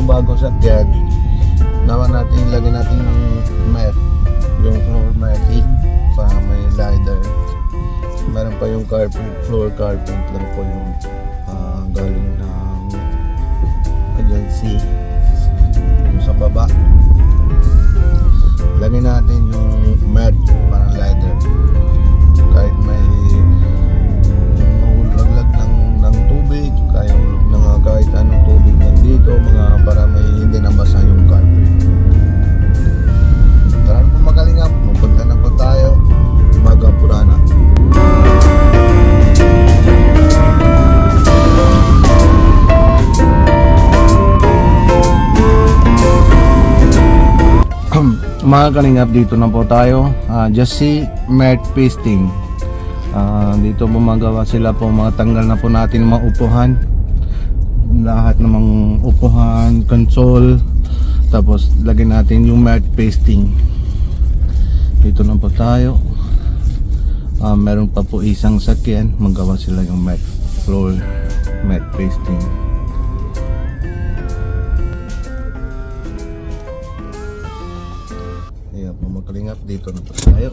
yung bagong sakyan, naman natin ilagay natin yung mat, yung floor matting para may ladder. Meron pa yung floor carpet lang po yung galing ng agency yung sa baba. Lagay natin yung mat para ladder, kahit may mahulaglag ng tubig, kaya hulog na nga kahit anong tubig nandito mga para may hindi nabasa yung carpet. Tara na po magalingap, mapunta na po tayo Maga Purana. Mga kalingap, dito na po tayo. Just see mat pasting. Dito gumagawa sila po, mga tanggal na po natin mga upuhan, lahat ng mga upuhan, console, tapos lagyan natin yung mat pasting. Dito na po tayo. Meron pa po isang sakyan, magawa sila yung floor mat pasting. Ayan po mga kalingap, dito na po tayo.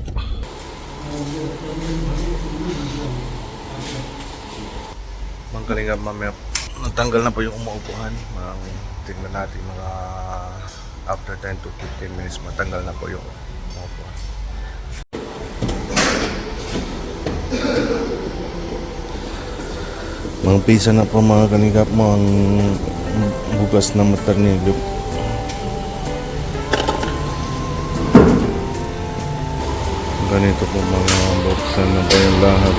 Mga kalingap, mamaya natanggal na po yung umuupuhan. Tingnan natin mga after 10 to 15 minutes matanggal na po yung umuupuhan. Mga pisa na po mga kalingap, mga bukas na maternilyo. Ganito po mga buksan na po yung lahat,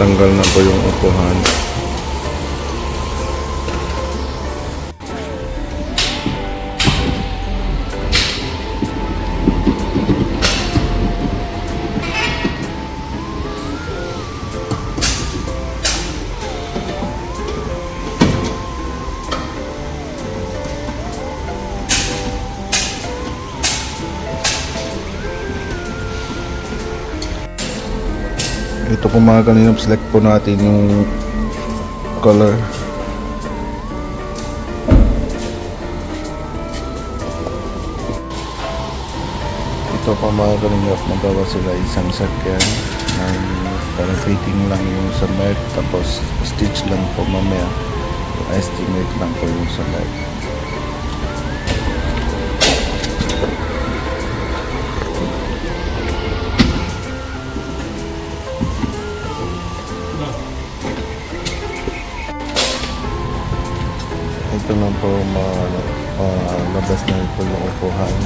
tanggal na po yung upuhan. Ito po mga kalinap, select po natin yung color. Ito po mga kalinap, magawa sila isang sakyan parang fitting lang yung sa mat, tapos stitch lang po mamaya, estimate lang po yung sa mat. Ito na po labas na ito yung upuhan,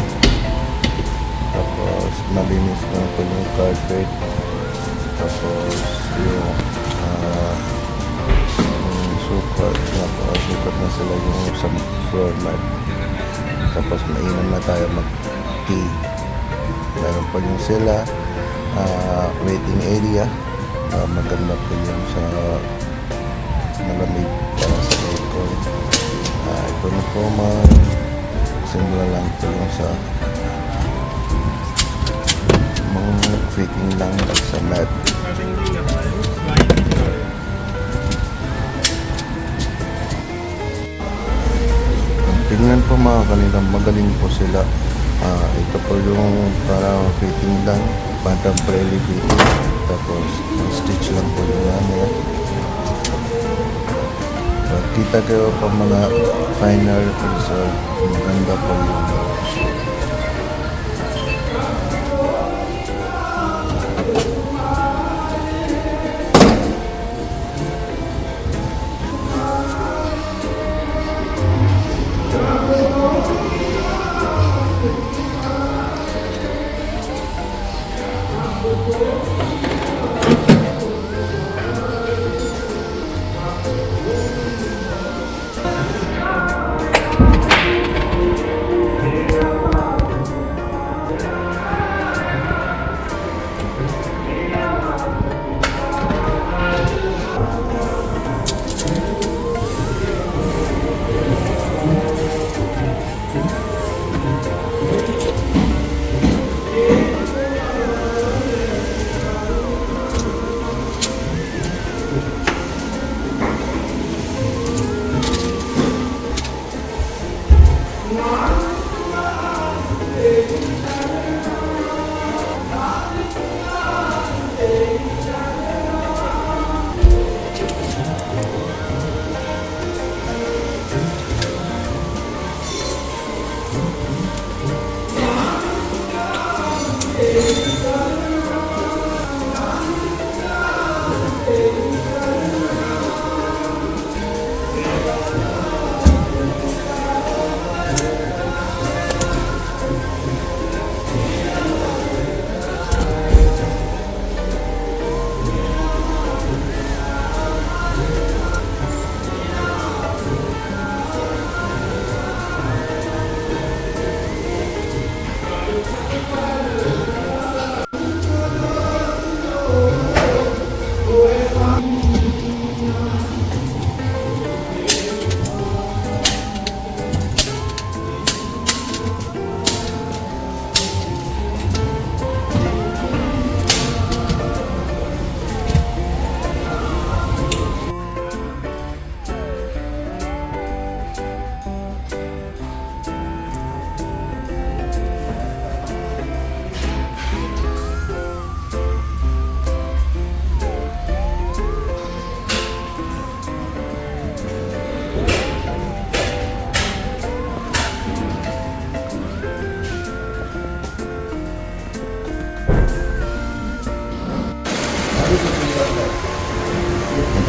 tapos malinis na po yung carpet, tapos yung sukat na sila yung sa floor mat, tapos mainam na tayo mag-tea. Meron po yung sila waiting area, maganda po yung sa malamig para sa aircon. Ito na po simula lang po yung sa mga fitting lang sa mat. Tingnan po mga kanilang, magaling po sila. Ito po yung para fitting lang, bottom belly fitting, tapos stitch lang po yung yan. Kita kayo pa mga final result, maganda po yung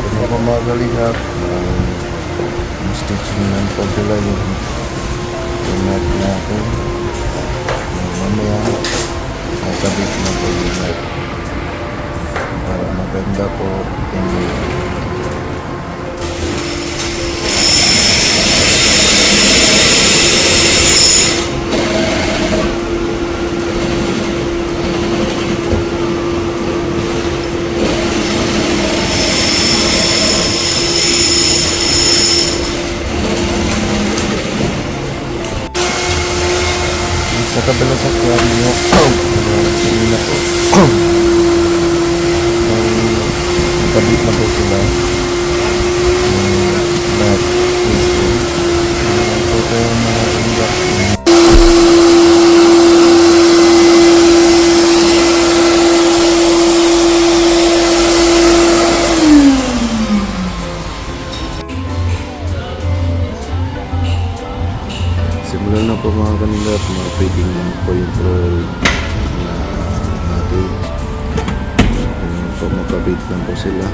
Mga pamagalingap, stitching lang po sila yung mat natin. Mamaya, nakabit na po yung mat. Para maganda po tingin. Sa kabila sa kwaryo, kanina po, nakabit na po sila mat pasting. Po tayo mga ingat. Simulan na po mga kanila at mga fitting lang po yung roll na natin. Ayan po, makabit lang po sila.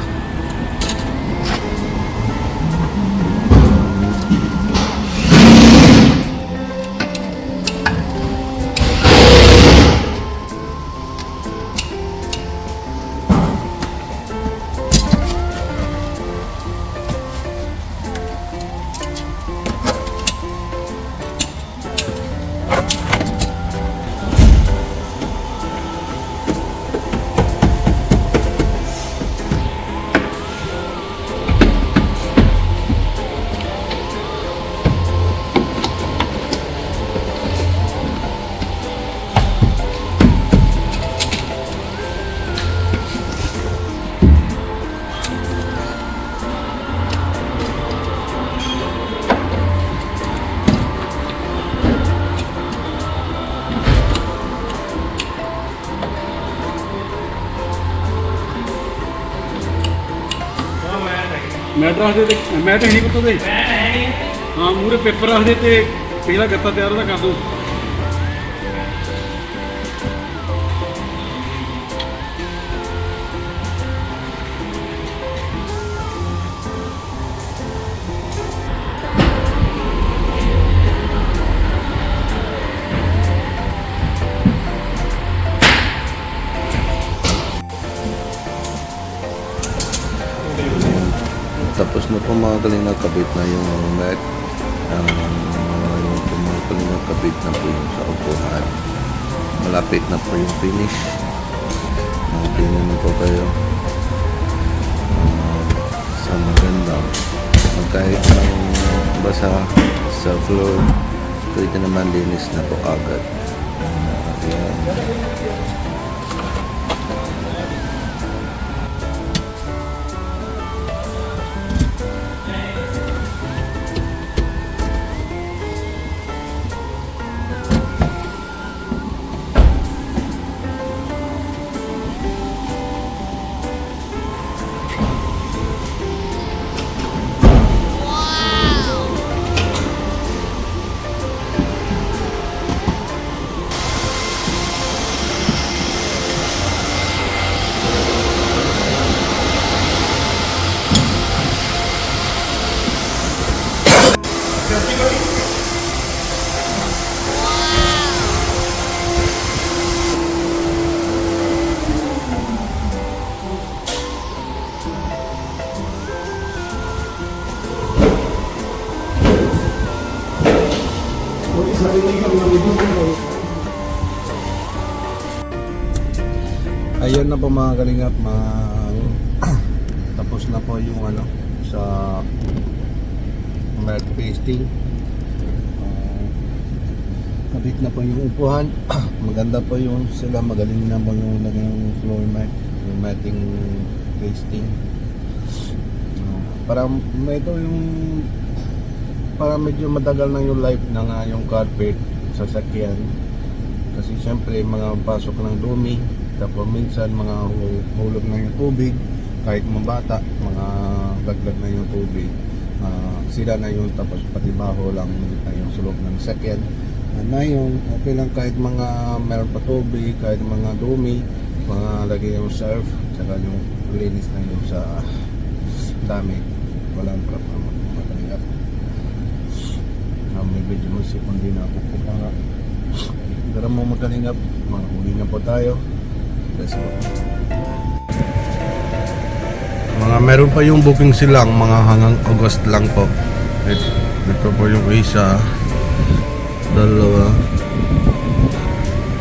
Mat रख दे मैट है नहीं पता दे हाँ मूरे पेपर रख दे ते पहला गत्ता तैयार होता कर दो Tapos na po mga kalingap, kabit na yung mat. Mga kalingap, kabit na po yung sa upuan. Malapit na po yung finish. Tingnan na po kayo. Sa maganda. Kahit ng basa sa floor, pwede naman linis na po agad. Ayan. Ayun na po mga kalingap, tapos na po yung ano sa mat pasting. Kabit na po yung upuhan. Maganda po yung sila, magaling na po yung naging floor mat, yung matting pasting. Para ito yung para medyo matagal na yung life ng yung carpet sa sakyan. Kasi siyempre mga pasok ng dumi, tapos minsan mga hulog na yung tubig, kahit mga bata, mga laglag na yung tubig, sila na yung tapos pati baho lang na yung sulog ng sakyan. Na yung okay lang kahit mga meron pa tubig, kahit mga dumi, mga lagay yung surf, saka yung linis na yung sa dami, walang problema matalingap. May video mo si kundi na ako po nga. Tara mo matalingap, mahuli na po tayo. Let's go. Mga meron pa yung booking silang mga hanggang August lang po. Ito po yung isa, dalawa,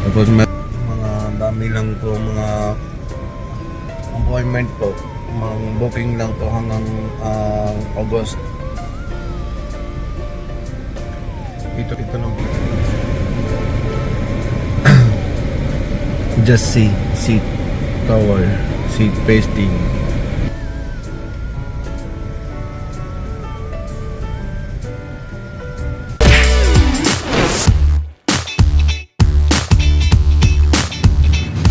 tapos may mga dami lang po mga appointment po, mga booking lang po hanggang August. Ito lang just see seat cover, seat pasting.